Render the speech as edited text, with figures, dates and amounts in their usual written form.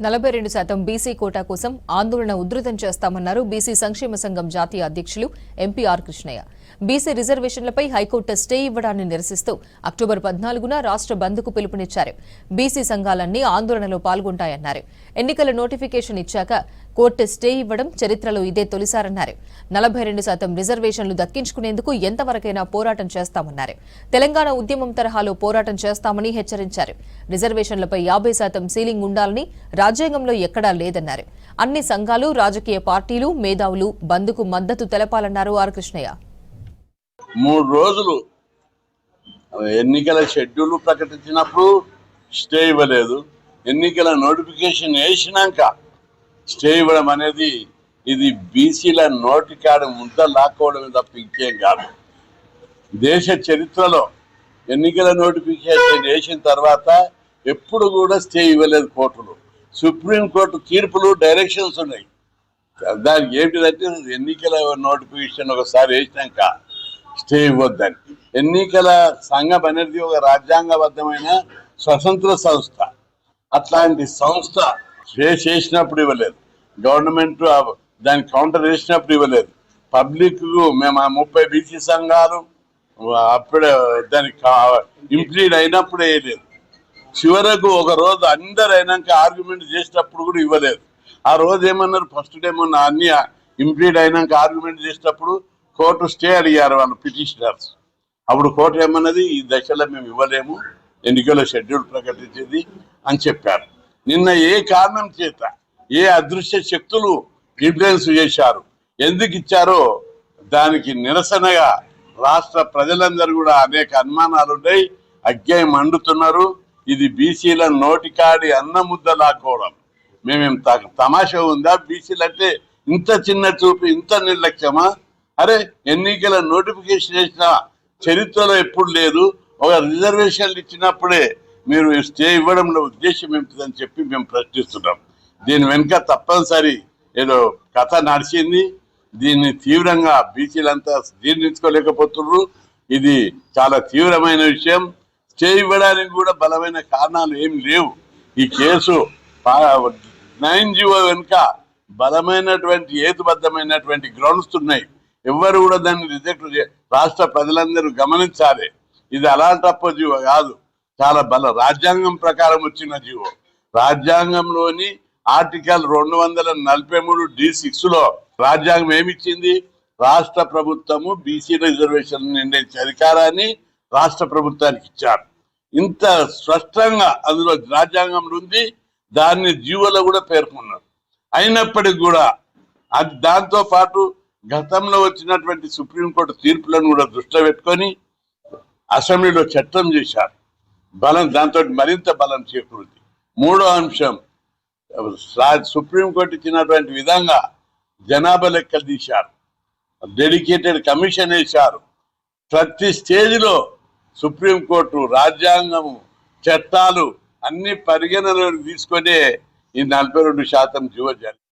42% BC quota కోసం ఆందోళన ఉధృతం చేస్తామన్నారు బీసీ సంక్షేమ సంఘం జాతీయ అధ్యక్షులు ఎంపీ ఆర్ కృష్ణయ్య. బీసీ రిజర్వేషన్లపై హైకోర్టు స్టే ఇవ్వడాన్ని నిరసిస్తూ అక్టోబర్ 14న రాష్ట్ర బంద్కు పిలుపునిచ్చారు. బీసీ సంఘాలన్నీ ఆందోళనలో పాల్గొంటాయన్నారు. ఎన్నికల నోటిఫికేషన్ ఇచ్చాక కోర్టు స్టే ఇవ్వడం చరిత్రలో ఇదే తొలిసారన్నారు. 42% రిజర్వేషన్లు దక్కించుకునేందుకు ఎంతవరకైనా పోరాటం చేస్తామన్నారు. తెలంగాణ ఉద్యమం తరహాలో పోరాటం చేస్తామని హెచ్చరించారు. రిజర్వేషన్లపై 50% సీలింగ్ ఉండాలని రాజ్యాంగంలో ఎక్కడా లేదన్నారు. అన్ని సంఘాలు, రాజకీయ పార్టీలు, మేధావులు బంద్కు మద్దతు తెలపాలన్నారు ఆర్ కృష్ణయ్య. 3 రోజులు ఎన్నికల షెడ్యూల్ ప్రకటించినప్పుడు స్టే ఇవ్వలేదు. ఎన్నికల నోటిఫికేషన్ వేసినాక స్టే ఇవ్వడం అనేది ఇది బీసీల నోటికాడ ముద్ద లాక్కోవడం తప్ప ఇంకేం కాదు. దేశ చరిత్రలో ఎన్నికల నోటిఫికేషన్ వేసిన తర్వాత ఎప్పుడు కూడా స్టే ఇవ్వలేదు కోర్టులు. సుప్రీంకోర్టు తీర్పులు, డైరెక్షన్స్ ఉన్నాయి. దానికి ఏంటిదంటే ఎన్నికల నోటిఫికేషన్ ఒకసారి వేసినాక స్టే ఇవ్వద్దని. ఎన్నికల సంఘం అనేది ఒక రాజ్యాంగబద్ధమైన స్వతంత్ర సంస్థ. అట్లాంటి సంస్థ స్టే చేసినప్పుడు ఇవ్వలేదు. గవర్నమెంట్ దానికి కౌంటర్ వేసినప్పుడు ఇవ్వలేదు. పబ్లిక్ మేము 30 బీసీ సంఘాలు అప్పుడే దానికి ఇంప్లీడ్ అయినప్పుడు వేయలేదు. చివరకు ఒక రోజు అందరు అయినాక ఆర్గ్యుమెంట్ చేసినప్పుడు కూడా ఇవ్వలేదు. ఆ రోజు ఏమన్నారు, ఫస్ట్ డే మొన్న అన్ని ఇంప్లీడ్ అయినాక ఆర్గ్యుమెంట్ చేసినప్పుడు కోర్టు స్టే అడిగారు వాళ్ళు పిటిషనర్స్. అప్పుడు కోర్టు ఏమన్నది, ఈ దశలో మేము ఇవ్వలేము, ఎన్నికల షెడ్యూల్ ప్రకటించేది అని చెప్పారు. నిన్న ఏ కారణం చేత ఏ అదృశ్య శక్తులు ఇన్ఫ్లుయెన్స్ చేశారు, ఎందుకు ఇచ్చారో దానికి నిరసనగా రాష్ట్ర ప్రజలందరూ కూడా అనేక అనుమానాలు ఉన్నాయి. అగ్గాయం మండుతున్నారు. ఇది బీసీల నోటికాడి అన్న ముద్ద లాక్కోవడం. మేమేం తమాషా ఉందా? బీసీలు అంటే ఇంత చిన్న చూపు, ఇంత నిర్లక్ష్యమా? అరే, ఎన్నికల నోటిఫికేషన్ చేసిన చరిత్రలో ఎప్పుడు లేదు. ఒక రిజర్వేషన్లు ఇచ్చినప్పుడే మీరు స్టే ఇవ్వడంలో ఉద్దేశం ఏమిటిదని చెప్పి మేము ప్రశ్నిస్తున్నాం. దీని వెనుక తప్పనిసరి ఏదో కథ నడిచింది. దీన్ని తీవ్రంగా బీసీలంతా జీర్ణించుకోలేకపోతున్నారు. ఇది చాలా తీవ్రమైన విషయం. స్టే ఇవ్వడానికి కూడా బలమైన కారణాలు ఏమి లేవు. ఈ కేసు 9G వెనుక బలమైనటువంటి హేతుబద్ధమైనటువంటి గ్రౌండ్స్ ఉన్నాయి. ఎవరు కూడా దాన్ని రిజెక్ట్ రాష్ట్ర ప్రజలందరూ గమనించాలి. ఇది అలాంటప్పుడు జీవో కాదు, చాలా రాజ్యాంగం ప్రకారం వచ్చిన జీవో. రాజ్యాంగంలోని ఆర్టికల్ 243(d)(6) రాజ్యాంగం ఏమిచ్చింది? రాష్ట్ర ప్రభుత్వము బీసీ రిజర్వేషన్ నిర్ణయించే అధికారాన్ని రాష్ట్ర ప్రభుత్వానికి ఇచ్చారు. ఇంత స్పష్టంగా అందులో రాజ్యాంగంలో ఉంది. దాన్ని జీవోలో కూడా పేర్కొన్నారు. అయినప్పటికీ కూడా దాంతో పాటు గతంలో వచ్చినటువంటి సుప్రీంకోర్టు తీర్పులను కూడా దృష్టిలో పెట్టుకొని అసెంబ్లీలో చట్టం చేశారు. దాంతో మరింత బలం చేకూరింది. 3వ అంశం, సుప్రీంకోర్టు ఇచ్చినటువంటి విధంగా జనాభా లెక్కలు తీశారు. డెడికేటెడ్ కమిషన్ వేశారు. ప్రతి స్టేజ్లో సుప్రీంకోర్టు రాజ్యాంగము, చట్టాలు అన్ని పరిగణనలోకి తీసుకొని ఈ 42% జీవో